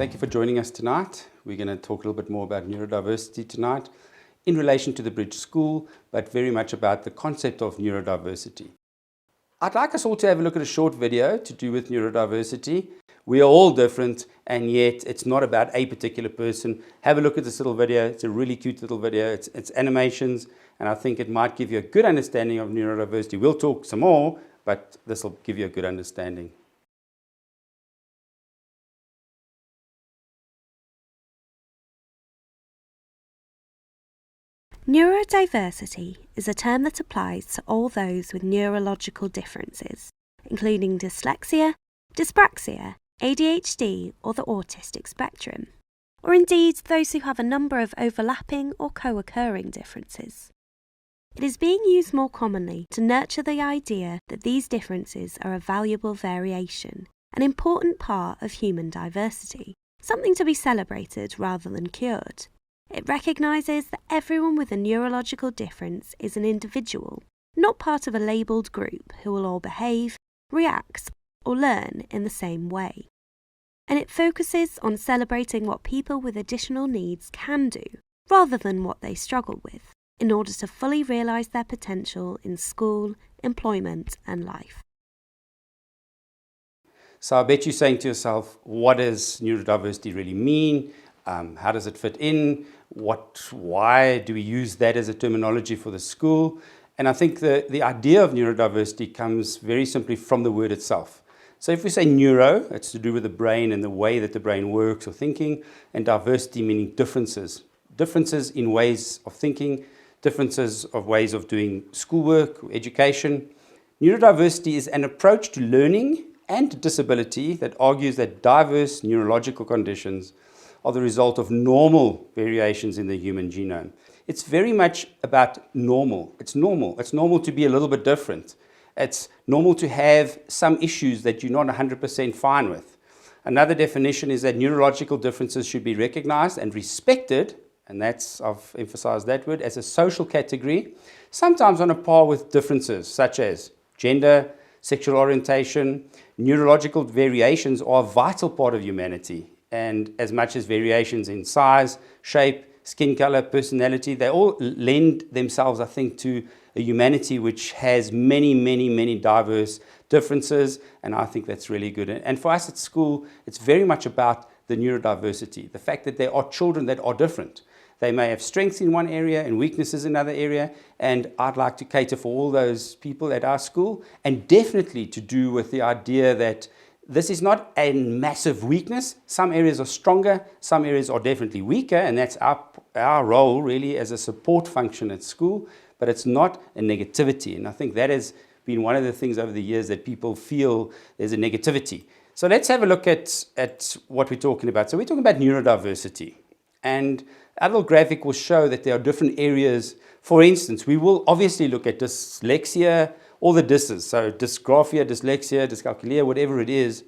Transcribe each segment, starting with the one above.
Thank you for joining us tonight. We're going to talk a little bit more about neurodiversity tonight in relation to the Bridge School, but very much about the concept of neurodiversity. I'd like us all to have a look at a short video to do with neurodiversity. We are all different, and yet it's not about a particular person. Have a look at this little video. It's a really cute little video. It's animations, and I think it might give you a good understanding of neurodiversity. We'll talk some more, but this will give you a good understanding. Neurodiversity is a term that applies to all those with neurological differences, including dyslexia, dyspraxia, ADHD or the autistic spectrum, or indeed those who have a number of overlapping or co-occurring differences. It is being used more commonly to nurture the idea that these differences are a valuable variation, an important part of human diversity, something to be celebrated rather than cured. It recognises that everyone with a neurological difference is an individual, not part of a labelled group who will all behave, react, or learn in the same way. And it focuses on celebrating what people with additional needs can do, rather than what they struggle with, in order to fully realise their potential in school, employment, and life. So I bet you're saying to yourself, what does neurodiversity really mean? How does it fit in? Why do we use that as a terminology for the school? And I think the idea of neurodiversity comes very simply from the word itself. So if we say neuro, it's to do with the brain and the way that the brain works or thinking, and diversity meaning differences. Differences in ways of thinking, differences of ways of doing schoolwork, education. Neurodiversity is an approach to learning and disability that argues that diverse neurological conditions are the result of normal variations in the human genome. It's very much about normal. It's normal. It's normal to be a little bit different. It's normal to have some issues that you're not 100% fine with. Another definition is that neurological differences should be recognized and respected, and I've emphasized that word, as a social category, sometimes on a par with differences such as gender, sexual orientation. Neurological variations are a vital part of humanity. And as much as variations in size, shape, skin color, personality, they all lend themselves, I think, to a humanity which has many, many, many diverse differences, and I think that's really good. And for us at school, it's very much about the neurodiversity, the fact that there are children that are different. They may have strengths in one area and weaknesses in another area, and I'd like to cater for all those people at our school, and definitely to do with the idea that this is not a massive weakness. Some areas are stronger, some areas are definitely weaker, and that's our role really as a support function at school, but it's not a negativity. And I think that has been one of the things over the years that people feel there's a negativity. So let's have a look at what we're talking about. So we're talking about neurodiversity. And our little graphic will show that there are different areas. For instance, we will obviously look at dyslexia, all the dys's, so dysgraphia, dyslexia, dyscalculia, whatever it is.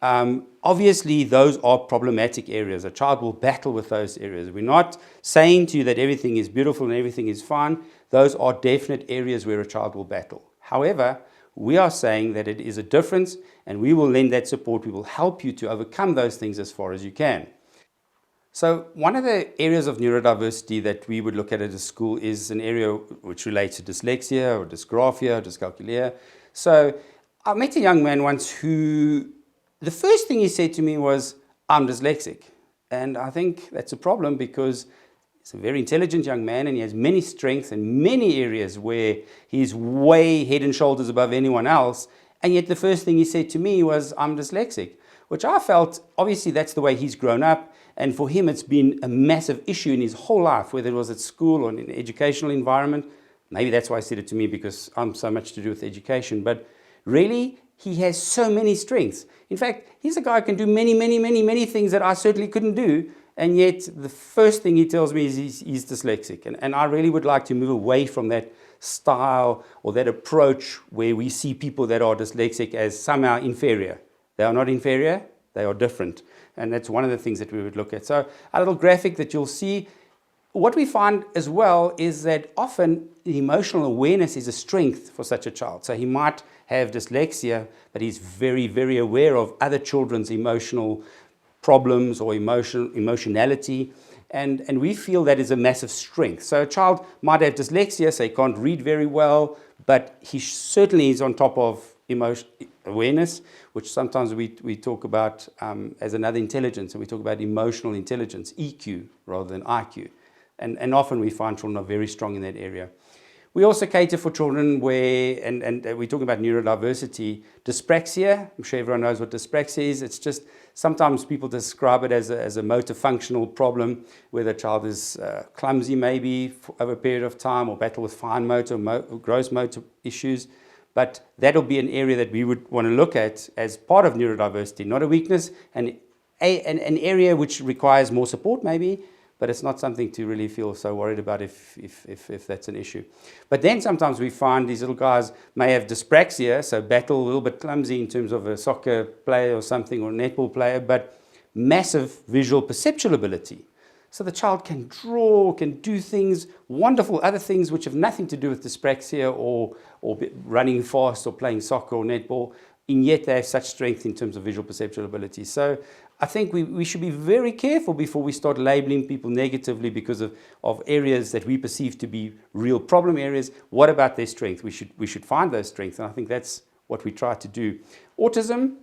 Obviously, those are problematic areas. A child will battle with those areas. We're not saying to you that everything is beautiful and everything is fine. Those are definite areas where a child will battle. However, we are saying that it is a difference, and we will lend that support. We will help you to overcome those things as far as you can. So one of the areas of neurodiversity that we would look at a school is an area which relates to dyslexia or dysgraphia or dyscalculia. So I met a young man once who, the first thing he said to me was, I'm dyslexic. And I think that's a problem because he's a very intelligent young man and he has many strengths in many areas where he's way head and shoulders above anyone else. And yet the first thing he said to me was, I'm dyslexic, which I felt, obviously that's the way he's grown up. And for him, it's been a massive issue in his whole life, whether it was at school or in an educational environment. Maybe that's why he said it to me, because I'm so much to do with education. But really, he has so many strengths. In fact, he's a guy who can do many, many, many, many things that I certainly couldn't do. And yet, the first thing he tells me is he's dyslexic. And I really would like to move away from that style or that approach where we see people that are dyslexic as somehow inferior. They are not inferior, they are different. And that's one of the things that we would look at. So a little graphic that you'll see. What we find as well is that often emotional awareness is a strength for such a child. So he might have dyslexia, but he's very, very aware of other children's emotional problems or emotionality. And we feel that is a massive strength. So a child might have dyslexia, so he can't read very well, but he certainly is on top of emotion awareness, which sometimes we talk about as another intelligence, and we talk about emotional intelligence, EQ, rather than IQ. And often we find children are very strong in that area. We also cater for children where, and we're talking about neurodiversity, dyspraxia. I'm sure everyone knows what dyspraxia is. It's just, sometimes people describe it as a motor functional problem, where the child is clumsy maybe over a period of time, or battle with fine motor, gross motor issues. But that'll be an area that we would want to look at as part of neurodiversity, not a weakness, and an area which requires more support maybe, but it's not something to really feel so worried about if that's an issue. But then sometimes we find these little guys may have dyspraxia, so battle a little bit clumsy in terms of a soccer player or something, or a netball player, but massive visual perceptual ability. So the child can draw, can do things, wonderful other things which have nothing to do with dyspraxia or running fast or playing soccer or netball, and yet they have such strength in terms of visual perceptual ability. So I think we should be very careful before we start labeling people negatively because of areas that we perceive to be real problem areas. What about their strength? We should find those strengths, and I think that's what we try to do. Autism,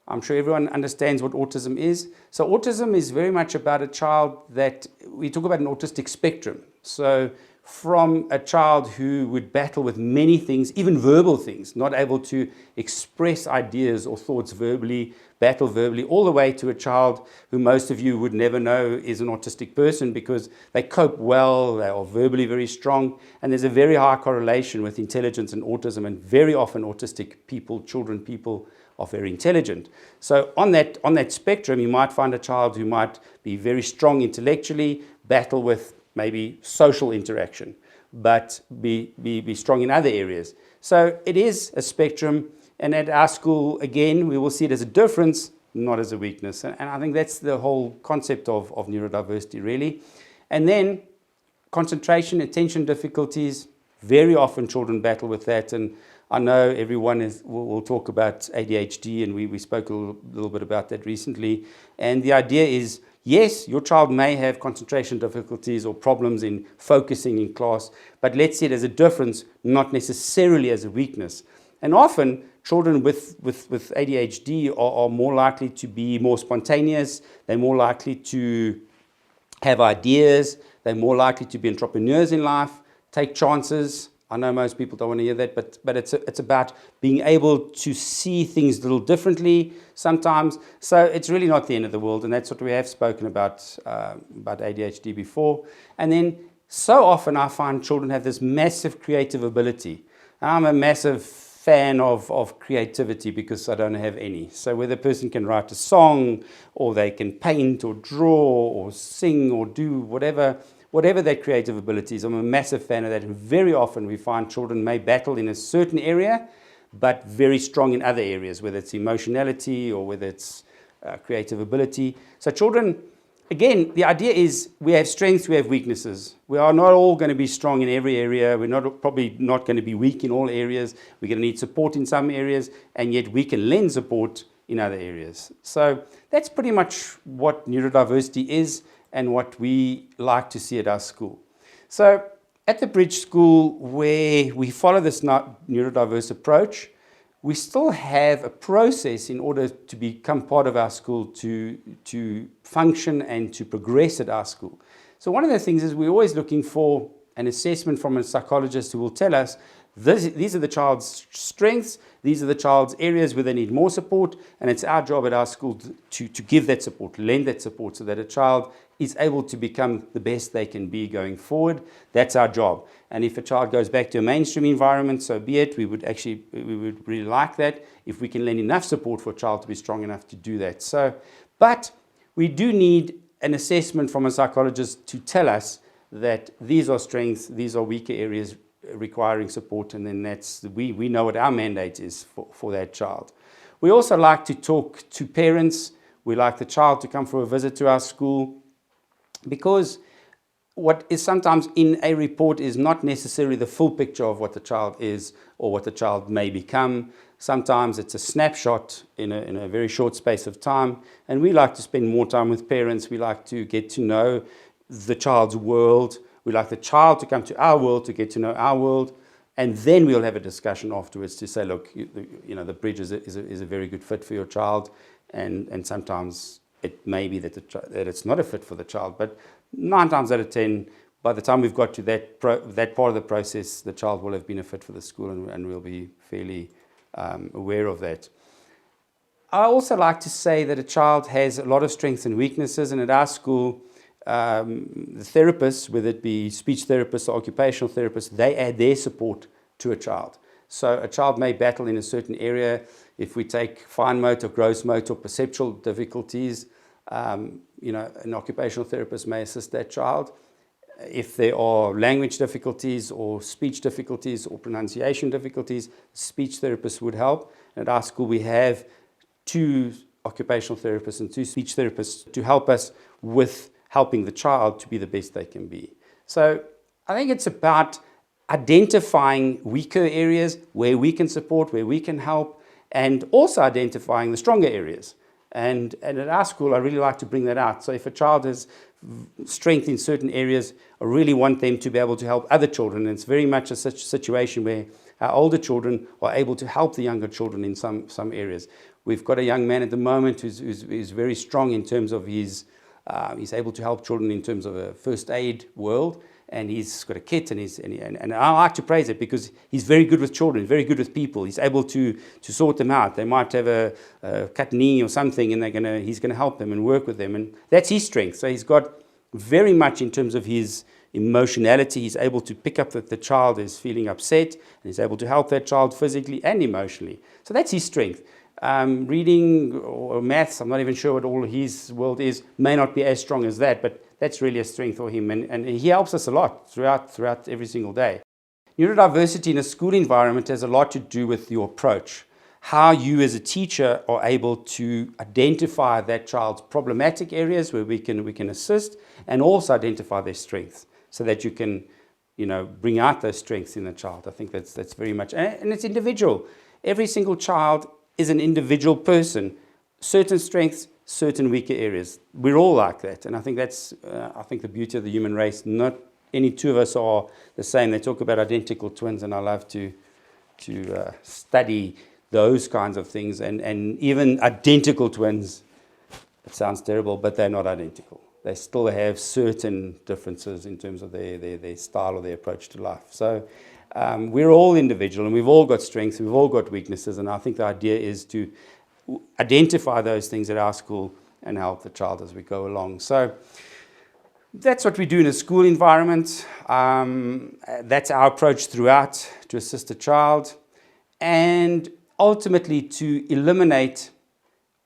I'm sure everyone understands what autism is. So autism is very much about a child that, we talk about an autistic spectrum. So from a child who would battle with many things, even verbal things, not able to express ideas or thoughts verbally, battle verbally, all the way to a child who most of you would never know is an autistic person because they cope well, they are verbally very strong, and there's a very high correlation with intelligence and autism, and very often autistic people, people are very intelligent. So on that spectrum, you might find a child who might be very strong intellectually, battle with maybe social interaction, but be strong in other areas. So it is a spectrum, and at our school, again, we will see it as a difference, not as a weakness. And I think that's the whole concept of neurodiversity, really. And then concentration, attention difficulties, very often children battle with that, and I know everyone will talk about ADHD, and we spoke a little bit about that recently. And the idea is, yes, your child may have concentration difficulties or problems in focusing in class, but let's see it as a difference, not necessarily as a weakness. And often, children with ADHD are more likely to be more spontaneous, they're more likely to have ideas, they're more likely to be entrepreneurs in life, take chances. I know most people don't want to hear that, but it's about being able to see things a little differently sometimes. So it's really not the end of the world, and that's what we have spoken about ADHD before. And then so often I find children have this massive creative ability. I'm a massive fan of creativity because I don't have any. So whether a person can write a song, or they can paint or draw or sing or do whatever their creative abilities, I'm a massive fan of that. And very often we find children may battle in a certain area, but very strong in other areas, whether it's emotionality or whether it's creative ability. So children, again, the idea is we have strengths, we have weaknesses. We are not all going to be strong in every area. We're probably not going to be weak in all areas. We're going to need support in some areas, and yet we can lend support in other areas. So that's pretty much what neurodiversity is, and what we like to see at our school. So at the Bridge School, where we follow this neurodiverse approach, we still have a process in order to become part of our school, to function and to progress at our school. So one of the things is we're always looking for an assessment from a psychologist who will tell us these are the child's strengths, these are the child's areas where they need more support, and it's our job at our school to give that support, lend that support, so that a child is able to become the best they can be going forward. That's our job. And if a child goes back to a mainstream environment, so be it. We would really like that if we can lend enough support for a child to be strong enough to do that. But we do need an assessment from a psychologist to tell us that these are strengths, these are weaker areas requiring support, and then we know what our mandate is for that child. We also like to talk to parents. We like the child to come for a visit to our school, because what is sometimes in a report is not necessarily the full picture of what the child is or what the child may become. Sometimes it's a snapshot in a very short space of time, and we like to spend more time with parents. We like to get to know the child's world. We like the child to come to our world to get to know our world, and then we'll have a discussion afterwards to say, look, the bridge is a very good fit for your child, and sometimes it may be that it's not a fit for the child, but 9 times out of 10, by the time we've got to that part of the process, the child will have been a fit for the school, and we'll be fairly aware of that. I also like to say that a child has a lot of strengths and weaknesses, and at our school, the therapists, whether it be speech therapists or occupational therapists, they add their support to a child. So a child may battle in a certain area. If we take fine motor, gross motor, perceptual difficulties, an occupational therapist may assist that child. If there are language difficulties or speech difficulties or pronunciation difficulties, speech therapists would help. And at our school, we have 2 occupational therapists and 2 speech therapists to help us with helping the child to be the best they can be. So I think it's about identifying weaker areas where we can support, where we can help, and also identifying the stronger areas. And at our school, I really like to bring that out. So if a child has strength in certain areas, I really want them to be able to help other children. And it's very much a such situation where our older children are able to help the younger children in some areas. We've got a young man at the moment who's very strong in terms of he's able to help children in terms of a first aid world. And he's got a kit, and I like to praise it because he's very good with children, very good with people. He's able to sort them out. They might have a cut knee or something, and he's going to help them and work with them. And that's his strength. So he's got very much in terms of his emotionality. He's able to pick up that the child is feeling upset, and he's able to help that child physically and emotionally. So that's his strength. Reading or maths, I'm not even sure what all his world is, may not be as strong as that, but that's really a strength for him, and he helps us a lot throughout every single day. Neurodiversity in a school environment has a lot to do with your approach, how you as a teacher are able to identify that child's problematic areas where we can assist, and also identify their strengths so that you can bring out those strengths in the child. I think that's very much, and it's individual. Every single child is an individual person, certain strengths, certain weaker areas. We're all like that, and I think that's the beauty of the human race. Not any 2 of us are the same. They talk about identical twins, and I love to study those kinds of things. And even identical twins, it sounds terrible, but they're not identical. They still have certain differences in terms of their style or their approach to life. So we're all individual, and we've all got strengths, we've all got weaknesses, and I think the idea is to identify those things at our school and help the child as we go along. So that's what we do in a school environment. That's our approach throughout to assist the child, and ultimately to eliminate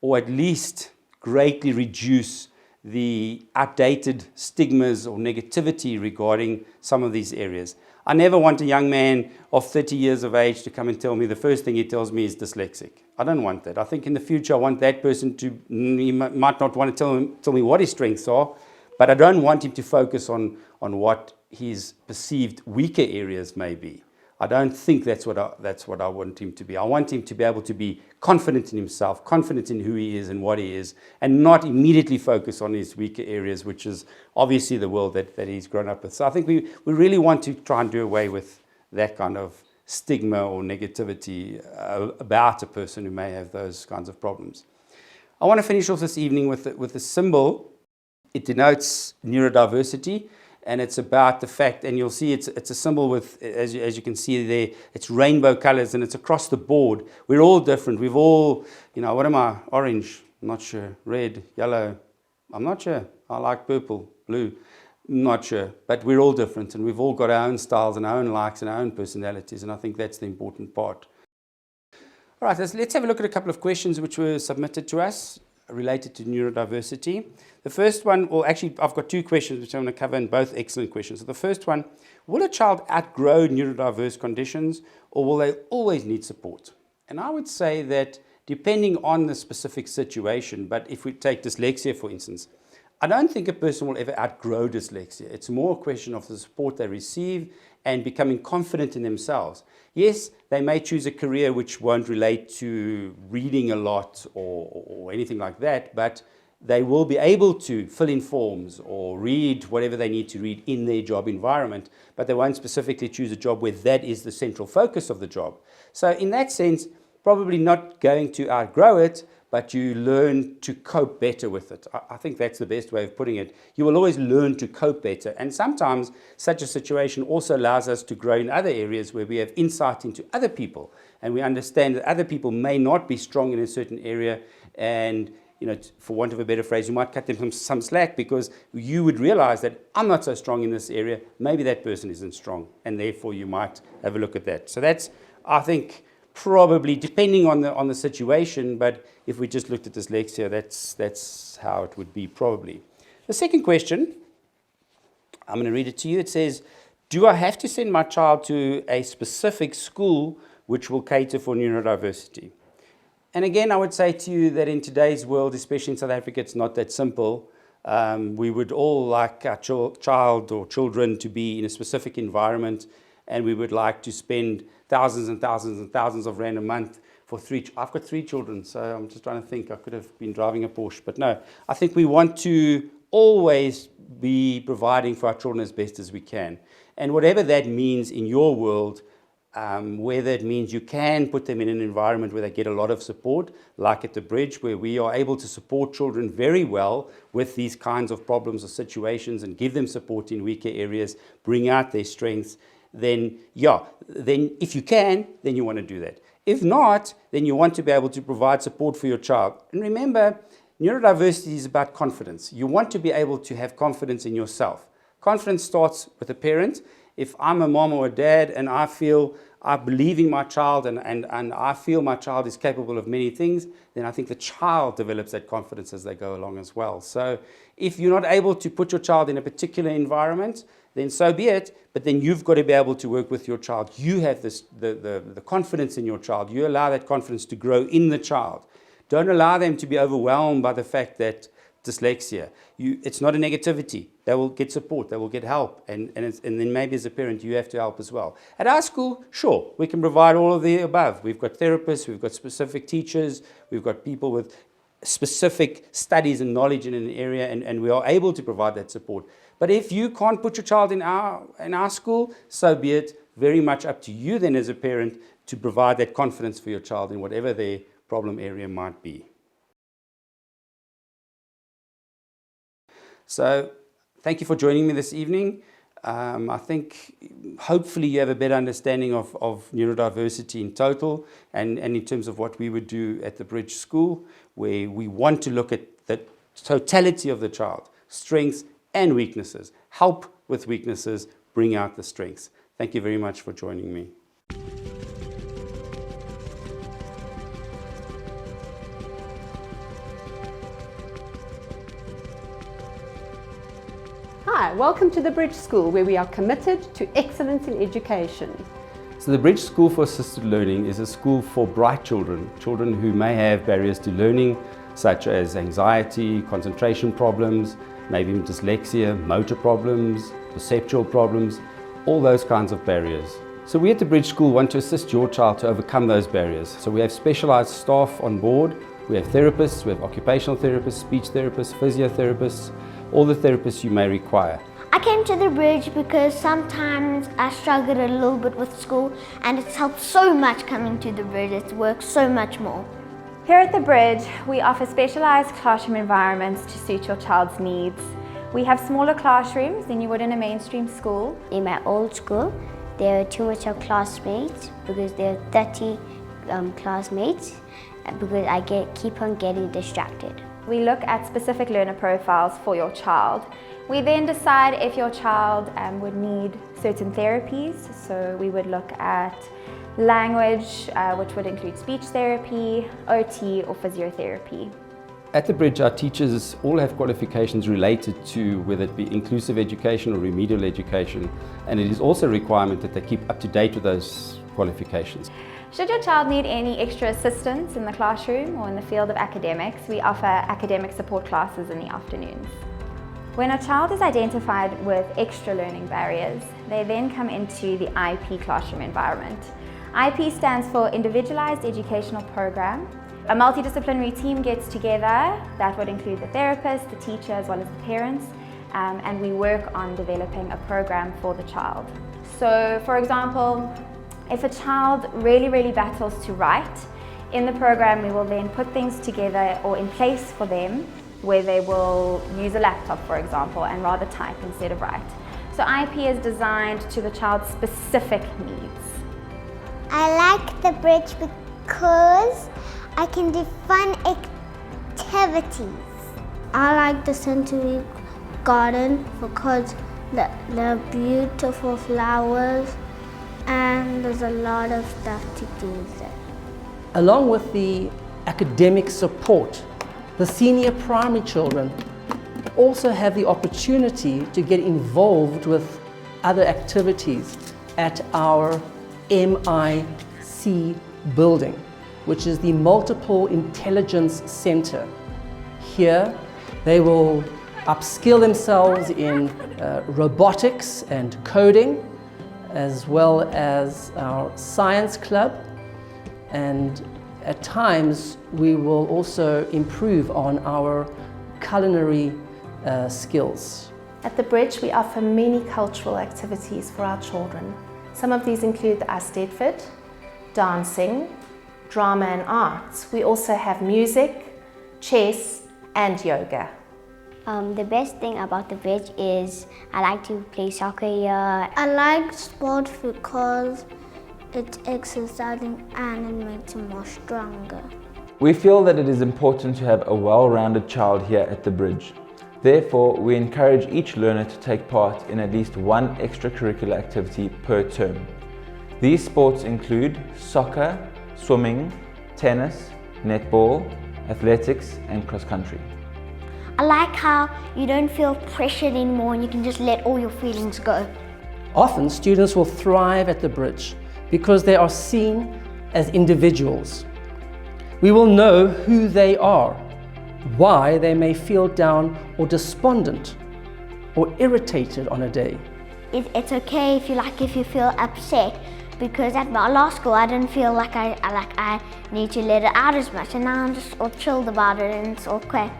or at least greatly reduce the outdated stigmas or negativity regarding some of these areas. I never want a young man of 30 years of age to come and tell me the first thing he tells me is dyslexic. I don't want that. I think in the future I want that person to, he might not want to tell me what his strengths are, but I don't want him to focus on what his perceived weaker areas may be. I don't think that's what I want him to be. I want him to be able to be confident in himself, confident in who he is and what he is, and not immediately focus on his weaker areas, which is obviously the world that he's grown up with. So I think we really want to try and do away with that kind of stigma or negativity about a person who may have those kinds of problems. I want to finish off this evening with a symbol. It denotes neurodiversity. And it's about the fact, and you'll see it's a symbol with, as you can see there, it's rainbow colors, and it's across the board. We're all different. We've all, what am I? Orange, I'm not sure. Red, yellow, I'm not sure. I like purple, blue, I'm not sure. But we're all different, and we've all got our own styles and our own likes and our own personalities, and I think that's the important part. All right, let's have a look at a couple of questions which were submitted to us related to neurodiversity. The first one, well, actually, I've got 2 questions which I'm going to cover, and both excellent questions. So the first one, will a child outgrow neurodiverse conditions, or will they always need support? And I would say that depending on the specific situation, but if we take dyslexia, for instance, I don't think a person will ever outgrow dyslexia. It's more a question of the support they receive and becoming confident in themselves. Yes, they may choose a career which won't relate to reading a lot or anything like that, but they will be able to fill in forms or read whatever they need to read in their job environment, but they won't specifically choose a job where that is the central focus of the job. So in that sense, probably not going to outgrow it, but you learn to cope better with it. I think that's the best way of putting it. You will always learn to cope better. And sometimes such a situation also allows us to grow in other areas where we have insight into other people. And we understand that other people may not be strong in a certain area. And, for want of a better phrase, you might cut them some slack because you would realize that I'm not so strong in this area. Maybe that person isn't strong. And therefore you might have a look at that. So that's, I think, probably depending on the situation, but if we just looked at dyslexia, that's how it would be probably. The second question, I'm going to read it to you. It says, do I have to send my child to a specific school which will cater for neurodiversity? And again, I would say to you that in today's world, especially in South Africa, it's not that simple. We would all like our child or children to be in a specific environment, and we would like to spend thousands and thousands and thousands of rand a month for I've got 3 children, so I'm just trying to think. I could have been driving a Porsche, but no. I think we want to always be providing for our children as best as we can. And whatever that means in your world, whether it means you can put them in an environment where they get a lot of support, like at the Bridge, where we are able to support children very well with these kinds of problems or situations and give them support in weaker areas, bring out their strengths, then if you can, then you want to do that. If not, then you want to be able to provide support for your child. And remember, neurodiversity is about confidence. You want to be able to have confidence in yourself. Confidence starts with a parent. If I'm a mom or a dad and I believe in my child and I feel my child is capable of many things, then I think the child develops that confidence as they go along as well. So if you're not able to put your child in a particular environment, then so be it, but then you've got to be able to work with your child. You have the confidence in your child. You allow that confidence to grow in the child. Don't allow them to be overwhelmed by the fact that dyslexia. It's not a negativity. They will get support. They will get help. And then maybe as a parent, you have to help as well. At our school, sure, we can provide all of the above. We've got therapists. We've got specific teachers. We've got people with specific studies and knowledge in an area, and we are able to provide that support. But if you can't put your child in our school, so be it. Very much up to you then as a parent to provide that confidence for your child in whatever their problem area might be. So thank you for joining me this evening. I think hopefully you have a better understanding of neurodiversity in total and in terms of what we would do at the Bridge School, where we want to look at the totality of the child, strengths and weaknesses, help with weaknesses, bring out the strengths. Thank you very much for joining me. Hi, welcome to the Bridge School, where we are committed to excellence in education. So the Bridge School for Assisted Learning is a school for bright children, children who may have barriers to learning, such as anxiety, concentration problems, maybe even dyslexia, motor problems, perceptual problems, all those kinds of barriers. So we at the Bridge School want to assist your child to overcome those barriers. So we have specialized staff on board. We have therapists, we have occupational therapists, speech therapists, physiotherapists, all the therapists you may require. I came to the Bridge because sometimes I struggled a little bit with school, and it's helped so much coming to the Bridge. It's worked so much more. Here at the Bridge, we offer specialised classroom environments to suit your child's needs. We have smaller classrooms than you would in a mainstream school. In my old school, there were too much of classmates because there are 30 classmates because I keep on getting distracted. We look at specific learner profiles for your child. We then decide if your child would need certain therapies. So we would look at language, which would include speech therapy, OT or physiotherapy. At the Bridge, our teachers all have qualifications related to whether it be inclusive education or remedial education, and it is also a requirement that they keep up to date with those qualifications. Should your child need any extra assistance in the classroom or in the field of academics, we offer academic support classes in the afternoons. When a child is identified with extra learning barriers, they then come into the IP classroom environment. IP stands for Individualized Educational Program. A multidisciplinary team gets together that would include the therapist, the teacher, as well as the parents, and we work on developing a program for the child. So, for example, if a child really battles to write, in the program we will then put things together or in place for them where they will use a laptop, for example, and rather type instead of write. So IP is designed to the child's specific needs. I like the bridge because I can do fun activities. I like the Century Garden because there are beautiful flowers and there's a lot of stuff to do there. Along with the academic support, the senior primary children also have the opportunity to get involved with other activities at our MIC building, which is the Multiple Intelligence Center. Here, they will upskill themselves in robotics and coding, as well as our science club. And at times, we will also improve on our culinary skills. At the Bridge, we offer many cultural activities for our children. Some of these include the Astedfit, dancing, drama and arts. We also have music, chess and yoga. The best thing about the Bridge is I like to play soccer here. I like sport because it's exercising and it makes you more stronger. We feel that it is important to have a well-rounded child here at the Bridge. Therefore, we encourage each learner to take part in at least one extracurricular activity per term. These sports include soccer, swimming, tennis, netball, athletics and cross-country. I like how you don't feel pressured anymore and you can just let all your feelings go. Often, students will thrive at the Bridge because they are seen as individuals. We will know who they are, why they may feel down or despondent or irritated on a day. It's okay if you feel upset, because at my last school I didn't feel like I need to let it out as much, and now I'm just all chilled about it and it's okay.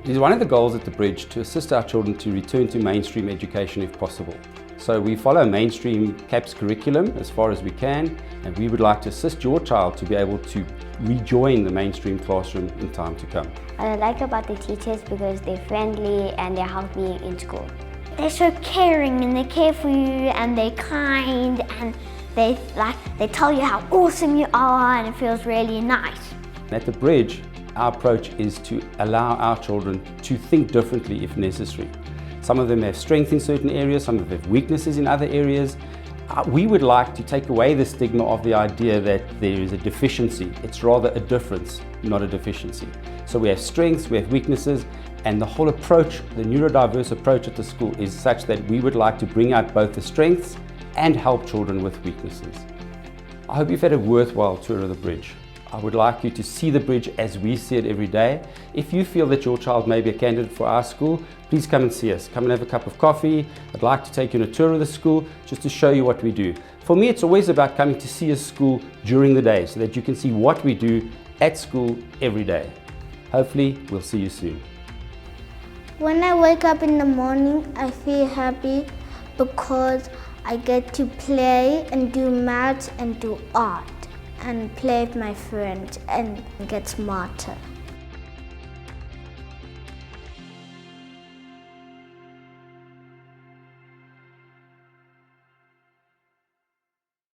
It is one of the goals at the Bridge to assist our children to return to mainstream education if possible. So we follow mainstream CAPS curriculum as far as we can, and we would like to assist your child to be able to rejoin the mainstream classroom in time to come. What I like about the teachers because they're friendly and they help me in school. They're so caring and they care for you and they're kind and they tell you how awesome you are, and it feels really nice. At the Bridge, our approach is to allow our children to think differently if necessary. Some of them have strength in certain areas, some of them have weaknesses in other areas. We would like to take away the stigma of the idea that there is a deficiency. It's rather a difference, not a deficiency. So we have strengths, we have weaknesses, and the whole approach, the neurodiverse approach at the school, is such that we would like to bring out both the strengths and help children with weaknesses. I hope you've had a worthwhile tour of the Bridge. I would like you to see the Bridge as we see it every day. If you feel that your child may be a candidate for our school, please come and see us. Come and have a cup of coffee. I'd like to take you on a tour of the school just to show you what we do. For me, it's always about coming to see a school during the day so that you can see what we do at school every day. Hopefully, we'll see you soon. When I wake up in the morning, I feel happy because I get to play and do maths and do art and play with my friends and get smarter.